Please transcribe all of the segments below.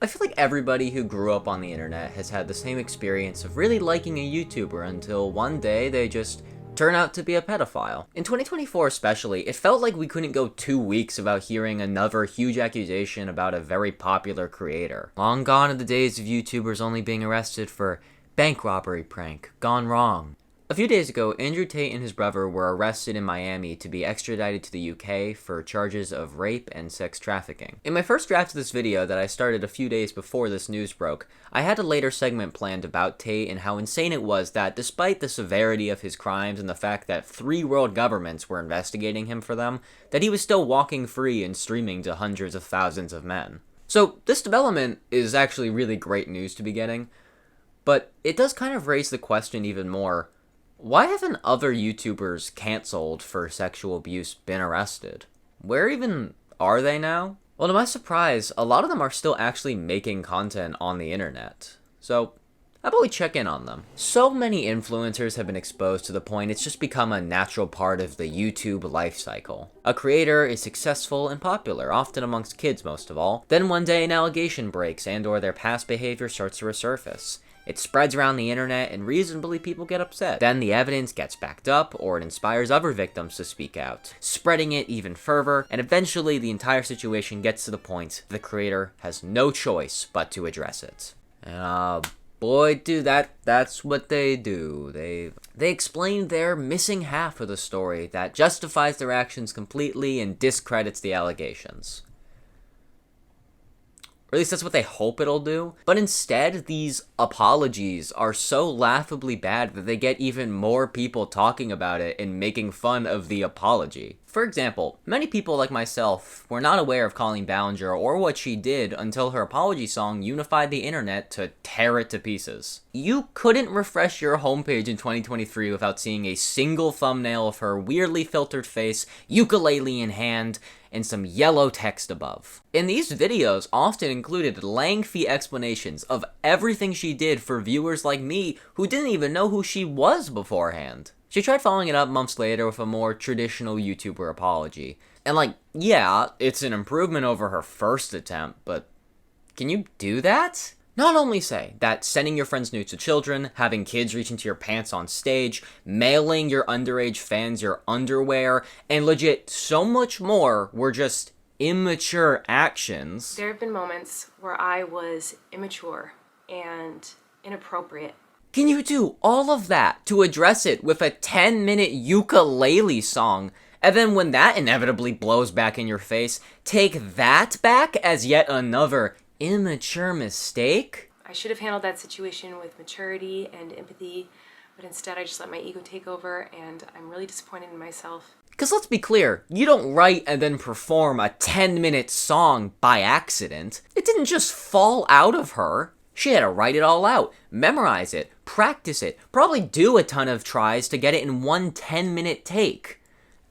I feel like everybody who grew up on the internet has had the same experience of really liking a YouTuber until one day they just turn out to be a pedophile. In 2024 especially, it felt like we couldn't go 2 weeks without hearing another huge accusation about a very popular creator. Long gone are the days of YouTubers only being arrested for bank robbery prank gone wrong. A few days ago, Andrew Tate and his brother were arrested in Miami to be extradited to the UK for charges of rape and sex trafficking. In my first draft of this video that I started a few days before this news broke, I had a later segment planned about Tate and how insane it was that despite the severity of his crimes and the fact that 3 world governments were investigating him for them, that he was still walking free and streaming to hundreds of thousands of men. So this development is actually really great news to be getting, but it does kind of raise the question even more. Why haven't other YouTubers canceled for sexual abuse been arrested? Where even are they now? Well, to my surprise, a lot of them are still actually making content on the internet. So, how about we check in on them? So many influencers have been exposed to the point it's just become a natural part of the YouTube life cycle. A creator is successful and popular, often amongst kids most of all. Then one day an allegation breaks and/or their past behavior starts to resurface. It spreads around the internet and reasonably people get upset. Then the evidence gets backed up or it inspires other victims to speak out, spreading it even further, and eventually the entire situation gets to the point the creator has no choice but to address it. And boy, that's what they do. They explain their missing half of the story that justifies their actions completely and discredits the allegations. Or at least that's what they hope it'll do. But instead, these apologies are so laughably bad that they get even more people talking about it and making fun of the apology. For example, many people like myself were not aware of Colleen Ballinger or what she did until her apology song unified the internet to tear it to pieces. You couldn't refresh your homepage in 2023 without seeing a single thumbnail of her weirdly filtered face, ukulele in hand, and some yellow text above. And these videos often included lengthy explanations of everything she did for viewers like me who didn't even know who she was beforehand. She tried following it up months later with a more traditional YouTuber apology. And yeah, it's an improvement over her first attempt, but can you do that? Not only say that sending your friends nudes to children, having kids reach into your pants on stage, mailing your underage fans your underwear, and legit so much more were just immature actions. There have been moments where I was immature and inappropriate. Can you do all of that to address it with a 10-minute ukulele song, and then when that inevitably blows back in your face, take that back as yet another immature mistake? I should have handled that situation with maturity and empathy, but instead I just let my ego take over, and I'm really disappointed in myself. Because let's be clear, you don't write and then perform a 10-minute song by accident. It didn't just fall out of her. She had to write it all out, memorize it, practice it, probably do a ton of tries to get it in one 10-minute take,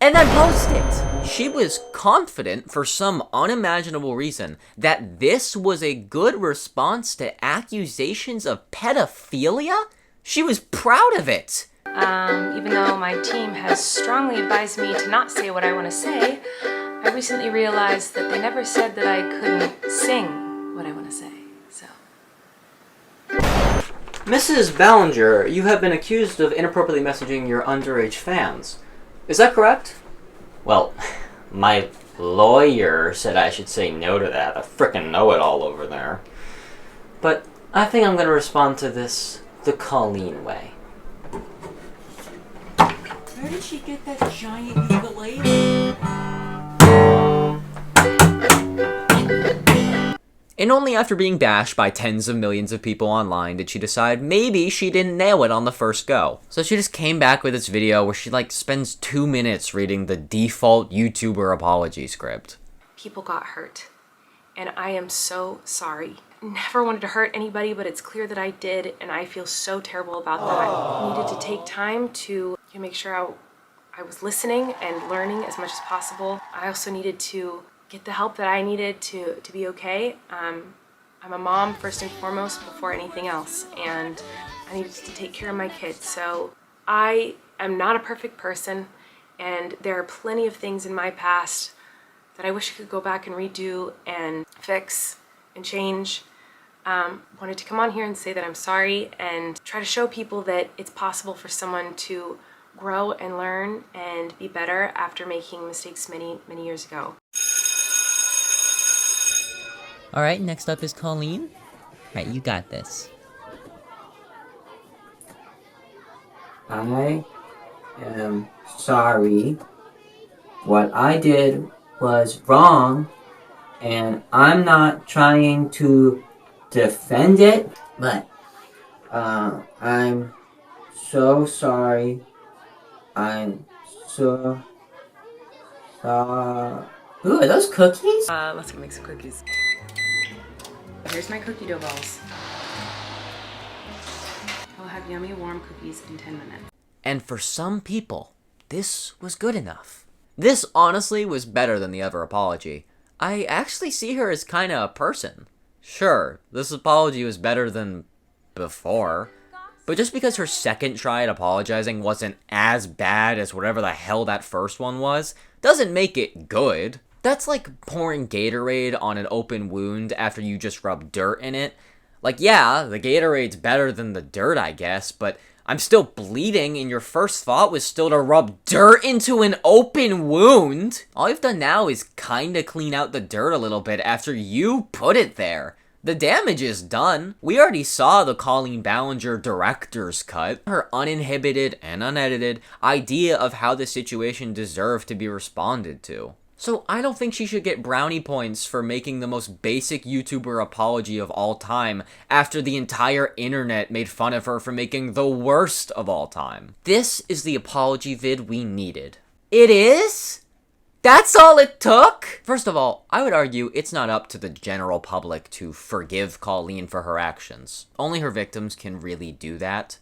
and then post it. She was confident for some unimaginable reason that this was a good response to accusations of pedophilia. She was proud of it. Even though my team has strongly advised me to not say what I want to say, I recently realized that they never said that I couldn't sing what I want to say, so. Mrs. Ballinger, you have been accused of inappropriately messaging your underage fans. Is that correct? Well, my lawyer said I should say no to that. A frickin' know-it-all over there. But I think I'm gonna respond to this the Colleen way. Where did she get that giant ukulele? And only after being bashed by tens of millions of people online did she decide maybe she didn't nail it on the first go. So she just came back with this video where she spends 2 minutes reading the default YouTuber apology script. People got hurt, and I am so sorry. Never wanted to hurt anybody, but it's clear that I did, and I feel so terrible about that. I needed to take time to make sure I was listening and learning as much as possible. I also needed to get the help that I needed to be okay. I'm a mom first and foremost before anything else, and I needed to take care of my kids. So I am not a perfect person, and there are plenty of things in my past that I wish I could go back and redo and fix and change. Wanted to come on here and say that I'm sorry and try to show people that it's possible for someone to grow and learn and be better after making mistakes many years ago. All right, next up is Colleen. All right, you got this. I am sorry. What I did was wrong, and I'm not trying to defend it, but I'm so sorry. I'm so sorry. Ooh, are those cookies? Let's go make some cookies. Here's my cookie dough balls. I'll have yummy warm cookies in 10 minutes. And for some people, this was good enough. This honestly was better than the other apology. I actually see her as kinda a person. Sure, this apology was better than before, but just because her second try at apologizing wasn't as bad as whatever the hell that first one was, doesn't make it good. That's like pouring Gatorade on an open wound after you just rub dirt in it. Like, yeah, the Gatorade's better than the dirt, I guess, but I'm still bleeding, and your first thought was still to rub dirt into an open wound. All you've done now is kinda clean out the dirt a little bit after you put it there. The damage is done. We already saw the Colleen Ballinger director's cut. Her uninhibited and unedited idea of how the situation deserved to be responded to. So I don't think she should get brownie points for making the most basic YouTuber apology of all time after the entire internet made fun of her for making the worst of all time. This is the apology vid we needed. It is? That's all it took? First of all, I would argue it's not up to the general public to forgive Colleen for her actions. Only her victims can really do that.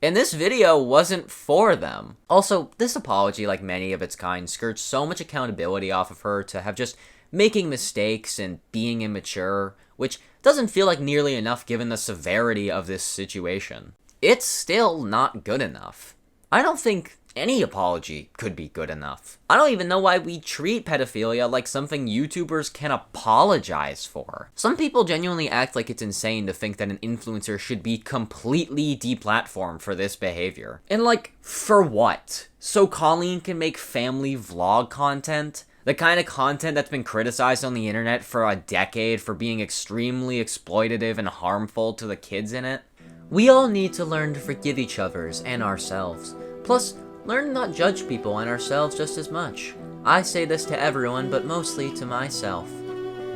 And this video wasn't for them. Also, this apology, like many of its kind, skirts so much accountability off of her to have just making mistakes and being immature, which doesn't feel like nearly enough given the severity of this situation. It's still not good enough. I don't think any apology could be good enough. I don't even know why we treat pedophilia like something YouTubers can apologize for. Some people genuinely act like it's insane to think that an influencer should be completely deplatformed for this behavior. And like, for what? So Colleen can make family vlog content? The kind of content that's been criticized on the internet for a decade for being extremely exploitative and harmful to the kids in it? We all need to learn to forgive each other's and ourselves. Plus, learn to not judge people and ourselves just as much. I say this to everyone, but mostly to myself.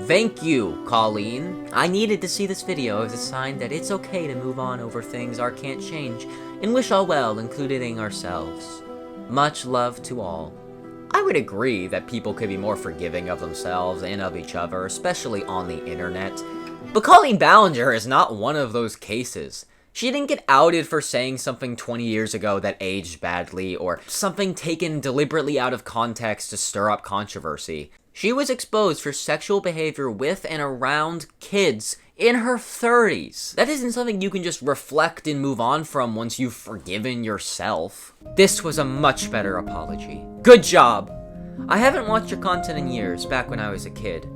Thank you, Colleen. I needed to see this video as a sign that it's okay to move on over things our can't change, and wish all well, including ourselves. Much love to all. I would agree that people could be more forgiving of themselves and of each other, especially on the internet. But Colleen Ballinger is not one of those cases. She didn't get outed for saying something 20 years ago that aged badly, or something taken deliberately out of context to stir up controversy. She was exposed for sexual behavior with and around kids in her 30s. That isn't something you can just reflect and move on from once you've forgiven yourself. This was a much better apology. Good job! I haven't watched your content in years, back when I was a kid.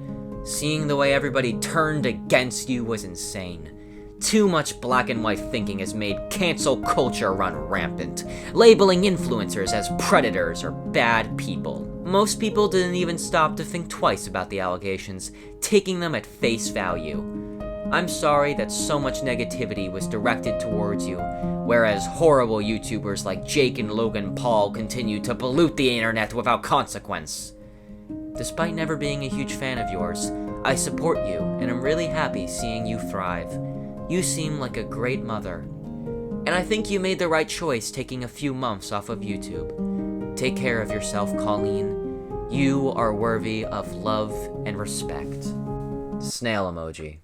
Seeing the way everybody turned against you was insane. Too much black and white thinking has made cancel culture run rampant, labeling influencers as predators or bad people. Most people didn't even stop to think twice about the allegations, taking them at face value. I'm sorry that so much negativity was directed towards you, whereas horrible YouTubers like Jake and Logan Paul continue to pollute the internet without consequence. Despite never being a huge fan of yours, I support you and I'm really happy seeing you thrive. You seem like a great mother. And I think you made the right choice taking a few months off of YouTube. Take care of yourself, Colleen. You are worthy of love and respect. Snail emoji.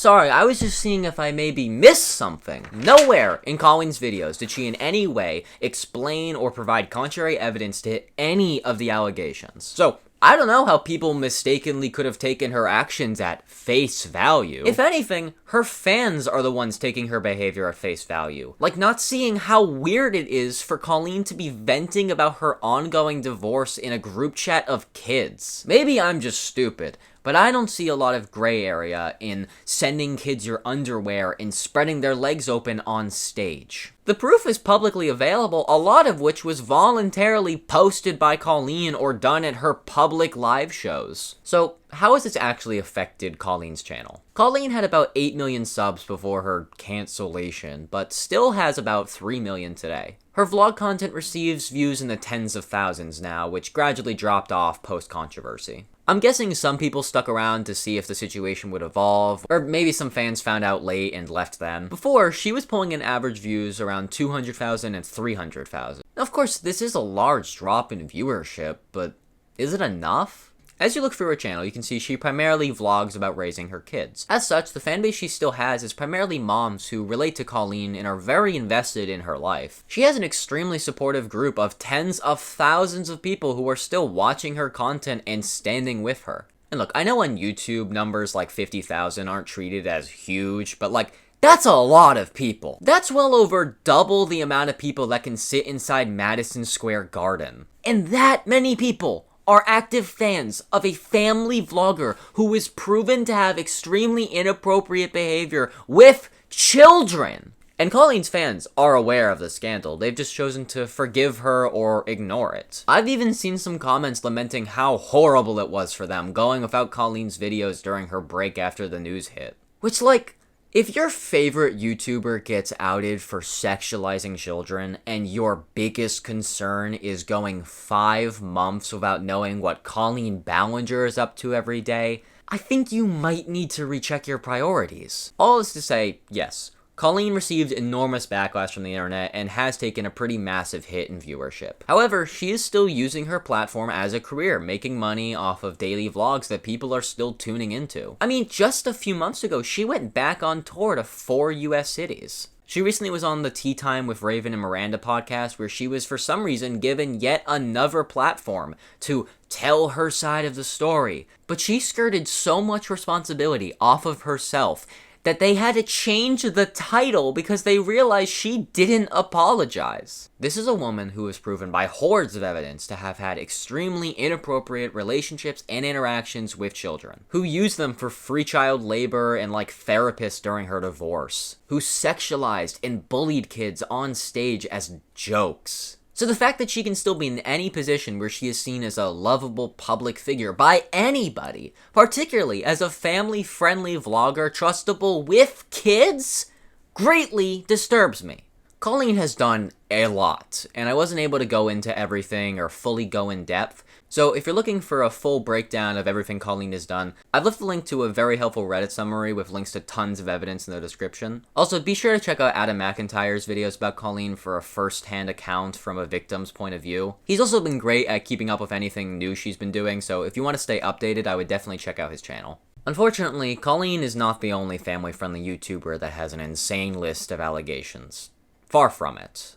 Sorry, I was just seeing if I maybe missed something. Nowhere in Colleen's videos did she in any way explain or provide contrary evidence to any of the allegations. So, I don't know how people mistakenly could have taken her actions at face value. If anything, her fans are the ones taking her behavior at face value. Like, not seeing how weird it is for Colleen to be venting about her ongoing divorce in a group chat of kids. Maybe I'm just stupid, but I don't see a lot of gray area in sending kids your underwear and spreading their legs open on stage. The proof is publicly available, a lot of which was voluntarily posted by Colleen or done at her public live shows. So, how has this actually affected Colleen's channel? Colleen had about 8 million subs before her cancellation, but still has about 3 million today. Her vlog content receives views in the tens of thousands now, which gradually dropped off post-controversy. I'm guessing some people stuck around to see if the situation would evolve, or maybe some fans found out late and left then. Before, she was pulling in average views around 200,000 and 300,000. Now, of course, this is a large drop in viewership, but is it enough? As you look through her channel, you can see she primarily vlogs about raising her kids. As such, the fanbase she still has is primarily moms who relate to Colleen and are very invested in her life. She has an extremely supportive group of tens of thousands of people who are still watching her content and standing with her. And look, I know on YouTube numbers like 50,000 aren't treated as huge, but like, that's a lot of people. That's well over double the amount of people that can sit inside Madison Square Garden. And that many people are active fans of a family vlogger who is proven to have extremely inappropriate behavior with children. And Colleen's fans are aware of the scandal. They've just chosen to forgive her or ignore it. I've even seen some comments lamenting how horrible it was for them going without Colleen's videos during her break after the news hit. Which, like, if your favorite YouTuber gets outed for sexualizing children and your biggest concern is going 5 months without knowing what Colleen Ballinger is up to every day, I think you might need to recheck your priorities. All this to say, yes, Colleen received enormous backlash from the internet and has taken a pretty massive hit in viewership. However, she is still using her platform as a career, making money off of daily vlogs that people are still tuning into. I mean, just a few months ago, she went back on tour to 4 US cities. She recently was on the Tea Time with Raven and Miranda podcast, where she was for some reason given yet another platform to tell her side of the story. But she skirted so much responsibility off of herself that they had to change the title because they realized she didn't apologize. This is a woman who is proven by hordes of evidence to have had extremely inappropriate relationships and interactions with children, who used them for free child labor and like therapists during her divorce, who sexualized and bullied kids on stage as jokes. So the fact that she can still be in any position where she is seen as a lovable public figure by anybody, particularly as a family-friendly vlogger trustable with kids, greatly disturbs me. Colleen has done a lot, and I wasn't able to go into everything or fully go in depth. So if you're looking for a full breakdown of everything Colleen has done, I've left a link to a very helpful Reddit summary with links to tons of evidence in the description. Also, be sure to check out Adam McIntyre's videos about Colleen for a first-hand account from a victim's point of view. He's also been great at keeping up with anything new she's been doing, so if you want to stay updated, I would definitely check out his channel. Unfortunately, Colleen is not the only family-friendly YouTuber that has an insane list of allegations. Far from it.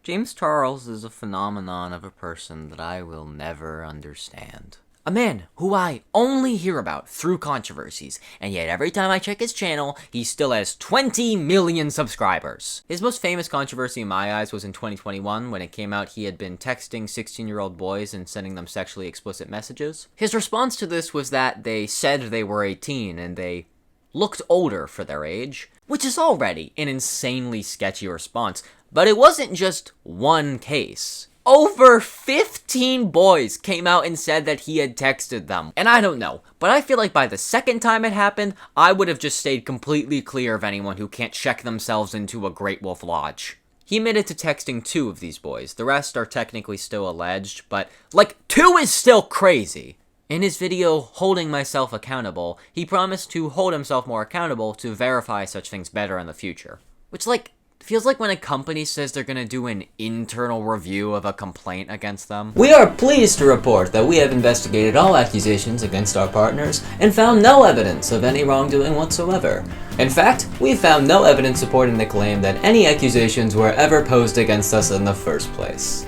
James Charles is a phenomenon of a person that I will never understand. A man who I only hear about through controversies, and yet every time I check his channel, he still has 20 million subscribers. His most famous controversy in my eyes was in 2021, when it came out he had been texting 16-year-old boys and sending them sexually explicit messages. His response to this was that they said they were 18 and they looked older for their age, which is already an insanely sketchy response. But it wasn't just one case. Over 15 boys came out and said that he had texted them. And I don't know, but I feel like by the second time it happened, I would have just stayed completely clear of anyone who can't check themselves into a Great Wolf Lodge. He admitted to texting 2 of these boys. The rest are technically still alleged, but like 2 is still crazy. In his video, Holding Myself Accountable, he promised to hold himself more accountable to verify such things better in the future. Which, like, Feels like when a company says they're gonna do an internal review of a complaint against them. We are pleased to report that we have investigated all accusations against our partners and found no evidence of any wrongdoing whatsoever. In fact, we found no evidence supporting the claim that any accusations were ever posed against us in the first place.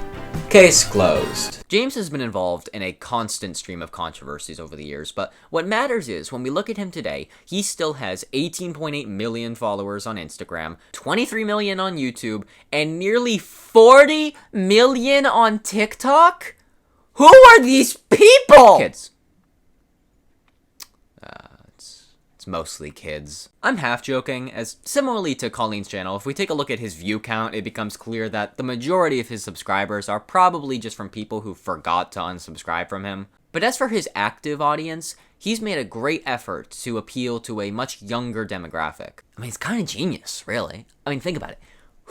Case closed. James has been involved in a constant stream of controversies over the years, but what matters is, when we look at him today, he still has 18.8 million followers on Instagram, 23 million on YouTube, and nearly 40 million on TikTok? Who are these people? Kids. It's mostly kids. I'm half joking, as similarly to Colleen's channel, if we take a look at his view count, it becomes clear that the majority of his subscribers are probably just from people who forgot to unsubscribe from him. But as for his active audience, he's made a great effort to appeal to a much younger demographic. I mean, it's kind of genius, really. I mean, think about it.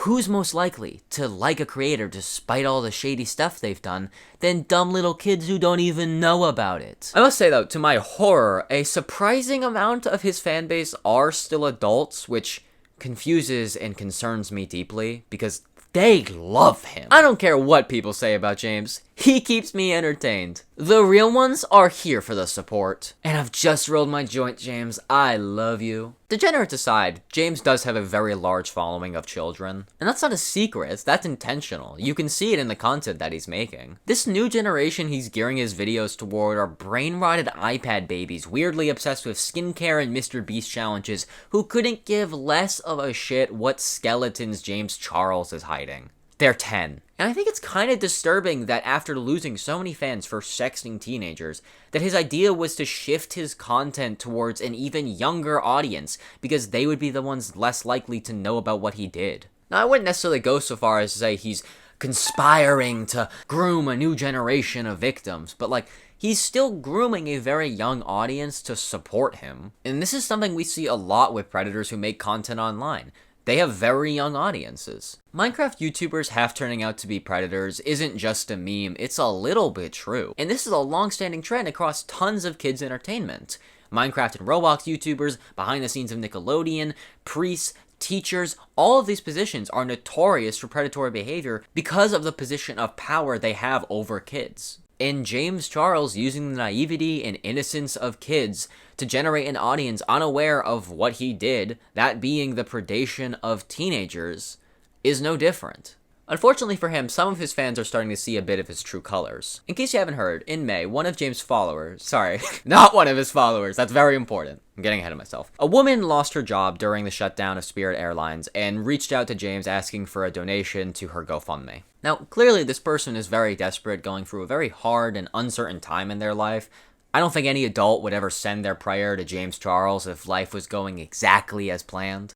Who's most likely to like a creator despite all the shady stuff they've done than dumb little kids who don't even know about it? I must say though, to my horror, a surprising amount of his fanbase are still adults, which confuses and concerns me deeply because they love him. I don't care what people say about James, he keeps me entertained. The real ones are here for the support. And I've just rolled my joint, James. I love you. Degenerates aside, James does have a very large following of children. And that's not a secret, that's intentional. You can see it in the content that he's making. This new generation he's gearing his videos toward are brain-rotted iPad babies, weirdly obsessed with skincare and Mr. Beast challenges, who couldn't give less of a shit what skeletons James Charles is hiding. They're 10. And I think it's kind of disturbing that after losing so many fans for sexting teenagers, that his idea was to shift his content towards an even younger audience, because they would be the ones less likely to know about what he did. Now, I wouldn't necessarily go so far as to say he's conspiring to groom a new generation of victims, but like, he's still grooming a very young audience to support him. And this is something we see a lot with predators who make content online. They have very young audiences. Minecraft YouTubers half turning out to be predators isn't just a meme, it's a little bit true. And this is a long-standing trend across tons of kids' entertainment. Minecraft and Roblox YouTubers, behind the scenes of Nickelodeon, priests, teachers, all of these positions are notorious for predatory behavior because of the position of power they have over kids. And James Charles using the naivety and innocence of kids to generate an audience unaware of what he did, that being the predation of teenagers, is no different. Unfortunately for him, some of his fans are starting to see a bit of his true colors. In case you haven't heard, in May, one of James' followers, sorry, not one of his followers, that's very important. I'm getting ahead of myself. A woman lost her job during the shutdown of Spirit Airlines and reached out to James asking for a donation to her GoFundMe. Now, clearly this person is very desperate, going through a very hard and uncertain time in their life. I don't think any adult would ever send their prayer to James Charles if life was going exactly as planned.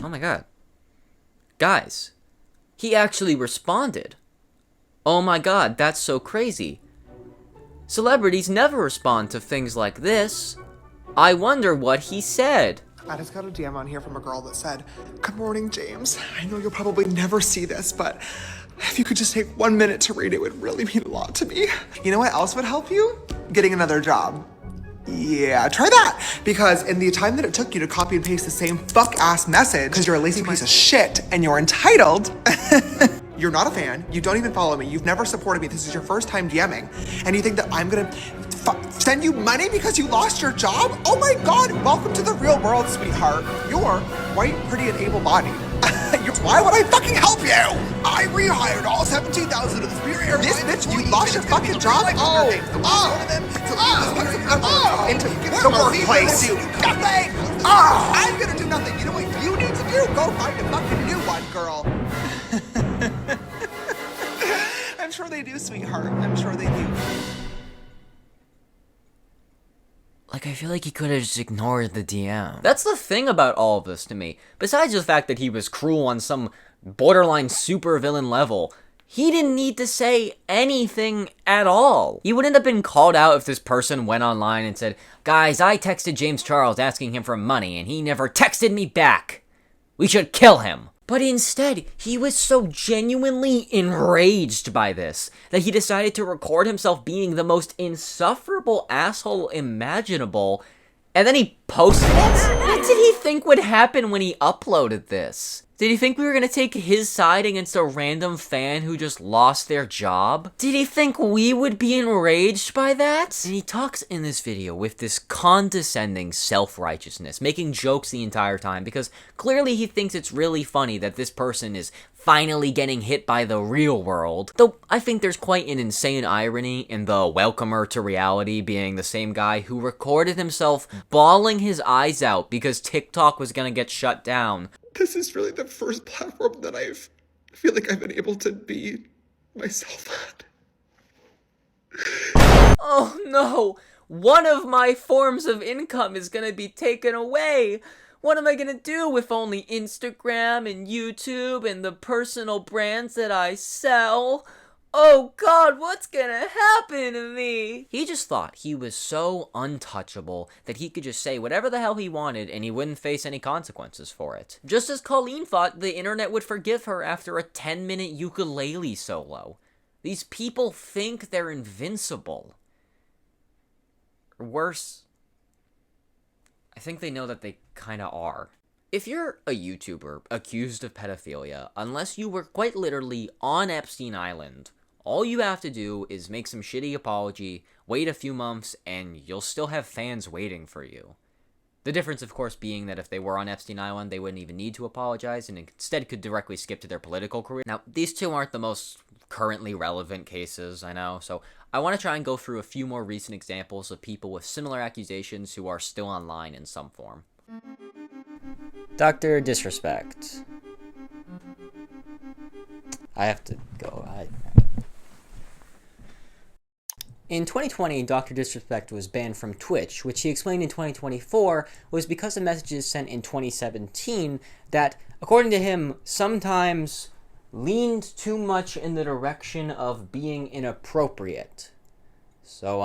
Oh my god. Guys, he actually responded. Oh my god, that's so crazy. Celebrities never respond to things like this. I wonder what he said. I just got a DM on here from a girl that said, "Good morning, James. I know you'll probably never see this, but if you could just take 1 minute to read it, would really mean a lot to me. You know what else would help you? Getting another job. Yeah, try that. Because in the time that it took you to copy and paste the same fuck-ass message, because you're a lazy piece of shit and you're entitled, you're not a fan, you don't even follow me, you've never supported me, this is your first time DMing, and you think that I'm gonna send you money because you lost your job? Oh my god, welcome to the real world, sweetheart. You're white, pretty, and able-bodied. Why would I fucking help you? I rehired all 17,000 of the Spirit Airlines. This bitch, you lost your fucking job? Into the workplace. Nothing. I'm gonna do nothing. You know what you need to do? Go find a fucking new one, girl. I'm sure they do, sweetheart. I'm sure they do. Like, I feel like he could have just ignored the DM. That's the thing about all of this to me. Besides the fact that he was cruel on some borderline supervillain level, he didn't need to say anything at all. He wouldn't have been called out if this person went online and said, "Guys, I texted James Charles asking him for money and he never texted me back. We should kill him." But instead, he was so genuinely enraged by this that he decided to record himself being the most insufferable asshole imaginable, and then he posted it? What did he think would happen when he uploaded this? Did he think we were gonna take his side against a random fan who just lost their job? Did he think we would be enraged by that? And he talks in this video with this condescending self-righteousness, making jokes the entire time, because clearly he thinks it's really funny that this person is finally getting hit by the real world. Though I think there's quite an insane irony in the welcomer to reality being the same guy who recorded himself bawling his eyes out because TikTok was gonna get shut down. This is really the first platform that I feel like I've been able to be myself on. Oh no! One of my forms of income is gonna be taken away! What am I gonna do with only Instagram and YouTube and the personal brands that I sell? Oh god, what's gonna happen to me? He just thought he was so untouchable that he could just say whatever the hell he wanted and he wouldn't face any consequences for it. Just as Colleen thought the internet would forgive her after a 10-minute ukulele solo. These people think they're invincible. Or worse, I think they know that they kinda are. If you're a YouTuber accused of pedophilia, unless you were quite literally on Epstein Island, all you have to do is make some shitty apology, wait a few months, and you'll still have fans waiting for you. The difference, of course, being that if they were on Epstein Island, they wouldn't even need to apologize, and instead could directly skip to their political career. Now, these two aren't the most currently relevant cases, I know, so I want to try and go through a few more recent examples of people with similar accusations who are still online in some form. Dr. Disrespect. I have to go. In 2020, Dr. Disrespect was banned from Twitch, which he explained in 2024 was because of messages sent in 2017 that, according to him, sometimes leaned too much in the direction of being inappropriate. So,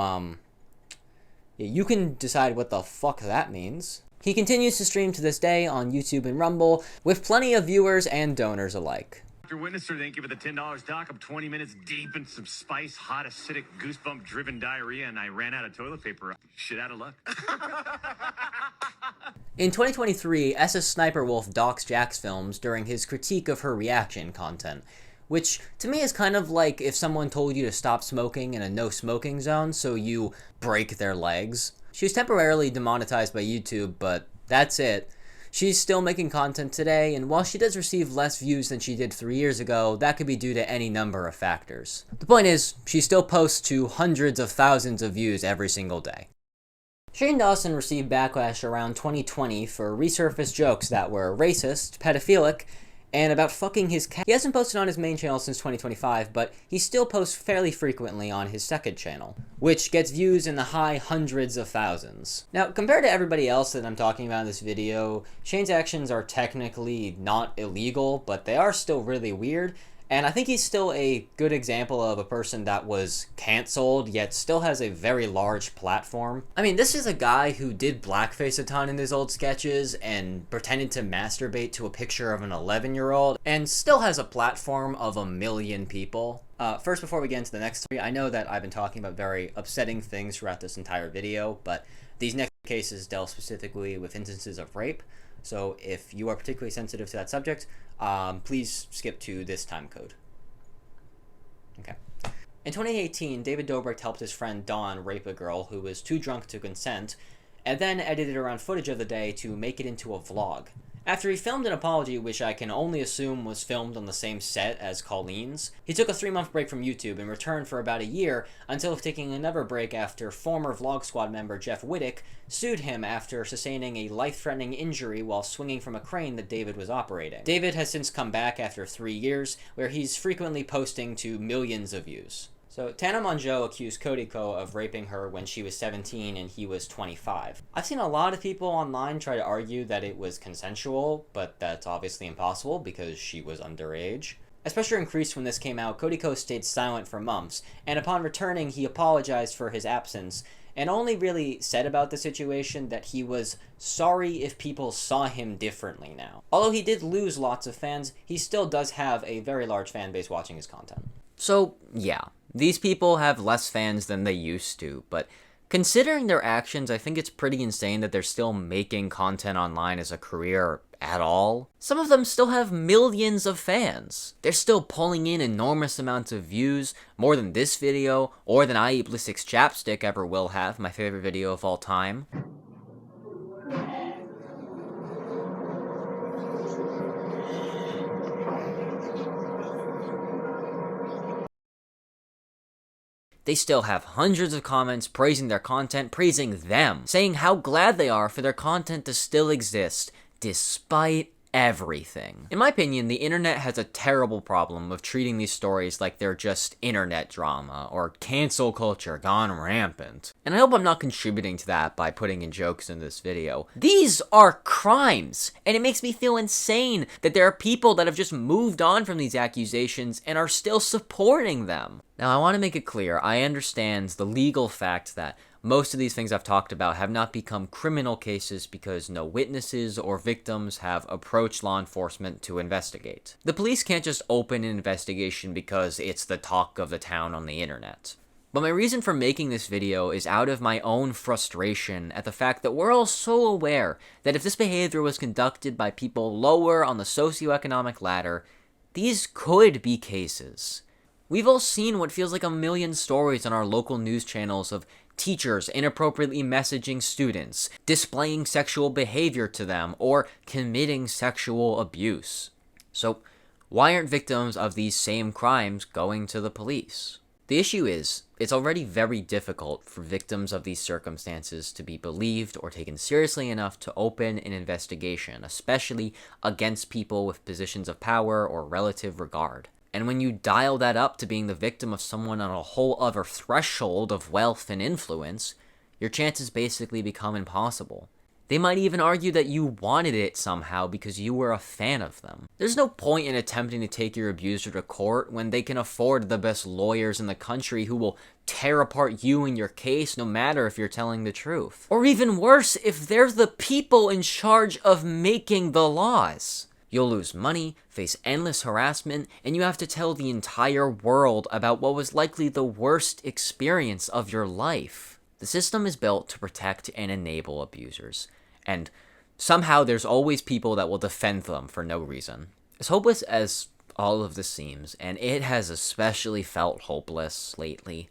yeah, you can decide what the fuck that means. He continues to stream to this day on YouTube and Rumble, with plenty of viewers and donors alike. Witness, sir, thank you for the $10, Doc. I'm 20 minutes deep in some spice, hot, acidic, goosebump-driven diarrhea, and I ran out of toilet paper. Shit out of luck. In 2023, SS Sniper Wolf doxed Jack's films during his critique of her reaction content, which to me is kind of like if someone told you to stop smoking in a no-smoking zone, so you break their legs. She was temporarily demonetized by YouTube, but that's it. She's still making content today, and while she does receive less views than she did 3 years ago, that could be due to any number of factors. The point is, she still posts to hundreds of thousands of views every single day. Shane Dawson received backlash around 2020 for resurfaced jokes that were racist, pedophilic, and about fucking his cat. He hasn't posted on his main channel since 2025, but he still posts fairly frequently on his second channel, which gets views in the high hundreds of thousands. Now, compared to everybody else that I'm talking about in this video, Shane's actions are technically not illegal, but they are still really weird, and I think he's still a good example of a person that was canceled, yet still has a very large platform. I mean, this is a guy who did blackface a ton in his old sketches and pretended to masturbate to a picture of an 11-year-old, and still has a platform of 1 million people. First, before we get into the next three, I know that I've been talking about very upsetting things throughout this entire video, but these next cases deal specifically with instances of rape, so if you are particularly sensitive to that subject, please skip to this time code. Okay. In 2018, David Dobrik helped his friend Dawn rape a girl who was too drunk to consent, and then edited around footage of the day to make it into a vlog. After he filmed an apology, which I can only assume was filmed on the same set as Colleen's, he took a 3-month break from YouTube and returned for about a year until taking another break after former Vlog Squad member Jeff Wittick sued him after sustaining a life-threatening injury while swinging from a crane that David was operating. David has since come back after 3 years, where he's frequently posting to millions of views. So, Tana Mongeau accused Cody Ko of raping her when she was 17 and he was 25. I've seen a lot of people online try to argue that it was consensual, but that's obviously impossible because she was underage. As pressure increased when this came out, Cody Ko stayed silent for months, and upon returning he apologized for his absence, and only really said about the situation that he was sorry if people saw him differently now. Although he did lose lots of fans, he still does have a very large fan base watching his content. So, yeah. These people have less fans than they used to, but Considering their actions, I think it's pretty insane that they're still making content online as a career at all. Some of them still have millions of fans. They're still pulling in enormous amounts of views, more than this video, or than I Eat Blistic's Chapstick ever will have, my favorite video of all time. They still have hundreds of comments praising their content, praising them, saying how glad they are for their content to still exist, despite everything. In my opinion, the internet has a terrible problem of treating these stories like they're just internet drama, or cancel culture gone rampant. And I hope I'm not contributing to that by putting in jokes in this video. These are crimes, and it makes me feel insane that there are people that have just moved on from these accusations and are still supporting them. Now, I want to make it clear, I understand the legal fact that most of these things I've talked about have not become criminal cases because no witnesses or victims have approached law enforcement to investigate. The police can't just open an investigation because it's the talk of the town on the internet. But my reason for making this video is out of my own frustration at the fact that we're all so aware that if this behavior was conducted by people lower on the socioeconomic ladder, these could be cases. We've all seen what feels like a million stories on our local news channels of teachers inappropriately messaging students, displaying sexual behavior to them, or committing sexual abuse. So, why aren't victims of these same crimes going to the police? The issue is, it's already very difficult for victims of these circumstances to be believed or taken seriously enough to open an investigation, especially against people with positions of power or relative regard. And when you dial that up to being the victim of someone on a whole other threshold of wealth and influence, your chances basically become impossible. They might even argue that you wanted it somehow because you were a fan of them. There's no point in attempting to take your abuser to court when they can afford the best lawyers in the country who will tear apart you and your case no matter if you're telling the truth. Or even worse, if they're the people in charge of making the laws. You'll lose money, face endless harassment, and you have to tell the entire world about what was likely the worst experience of your life. The system is built to protect and enable abusers, and somehow there's always people that will defend them for no reason. As hopeless as all of this seems, and it has especially felt hopeless lately,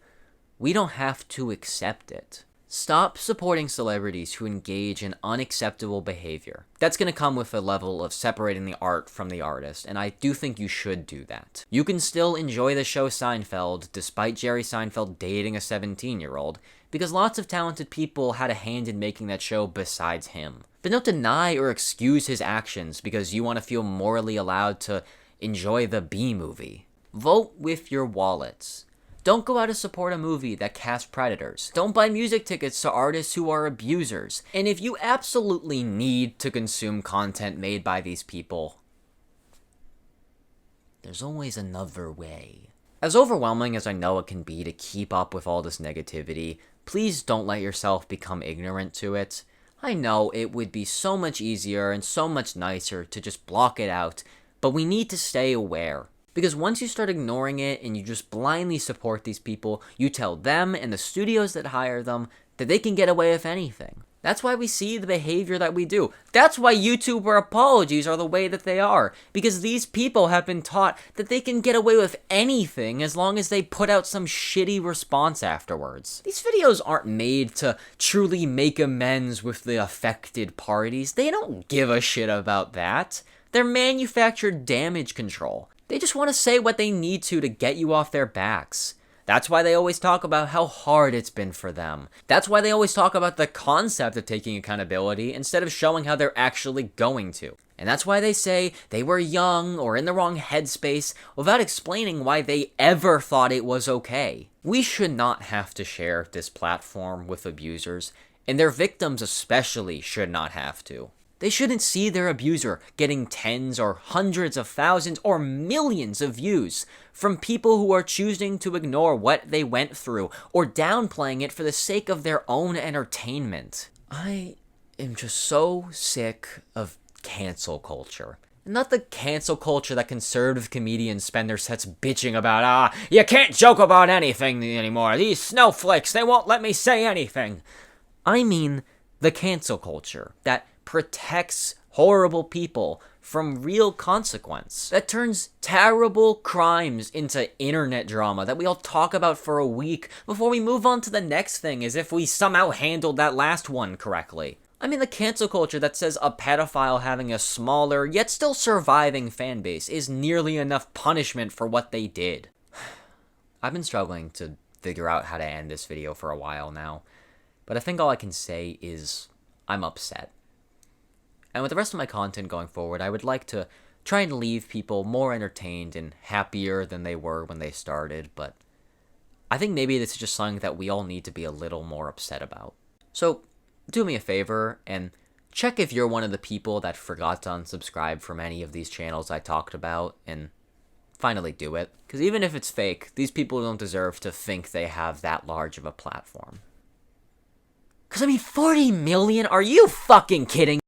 we don't have to accept it. Stop supporting celebrities who engage in unacceptable behavior. That's going to come with a level of separating the art from the artist, and I do think you should do that. You can still enjoy the show Seinfeld, despite Jerry Seinfeld dating a 17-year-old, because lots of talented people had a hand in making that show besides him. But don't deny or excuse his actions because you want to feel morally allowed to enjoy the B-movie. Vote with your wallets. Don't go out to support a movie that casts predators. Don't buy music tickets to artists who are abusers. And if you absolutely need to consume content made by these people, there's always another way. As overwhelming as I know it can be to keep up with all this negativity, please don't let yourself become ignorant to it. I know it would be so much easier and so much nicer to just block it out, but we need to stay aware. Because once you start ignoring it and you just blindly support these people, you tell them and the studios that hire them that they can get away with anything. That's why we see the behavior that we do. That's why YouTuber apologies are the way that they are. Because these people have been taught that they can get away with anything as long as they put out some shitty response afterwards. These videos aren't made to truly make amends with the affected parties. They don't give a shit about that. They're manufactured damage control. They just want to say what they need to get you off their backs. That's why they always talk about how hard it's been for them. That's why they always talk about the concept of taking accountability instead of showing how they're actually going to. And that's why they say they were young or in the wrong headspace without explaining why they ever thought it was okay. We should not have to share this platform with abusers, and their victims especially should not have to. They shouldn't see their abuser getting tens or hundreds of thousands or millions of views from people who are choosing to ignore what they went through or downplaying it for the sake of their own entertainment. I am just so sick of cancel culture. Not the cancel culture that conservative comedians spend their sets bitching about, you can't joke about anything anymore. These snowflakes, they won't let me say anything. I mean the cancel culture that protects horrible people from real consequence, that turns terrible crimes into internet drama that we all talk about for a week before we move on to the next thing as if we somehow handled that last one correctly. I mean the cancel culture that says a pedophile having a smaller yet still surviving fan base is nearly enough punishment for what they did. I've been struggling to figure out how to end this video for a while now, but I think all I can say is I'm upset. And with the rest of my content going forward, I would like to try and leave people more entertained and happier than they were when they started, but I think maybe this is just something that we all need to be a little more upset about. So, do me a favor and check if you're one of the people that forgot to unsubscribe from any of these channels I talked about, and finally do it. Because even if it's fake, these people don't deserve to think they have that large of a platform. Because I mean, 40 million? Are you fucking kidding me?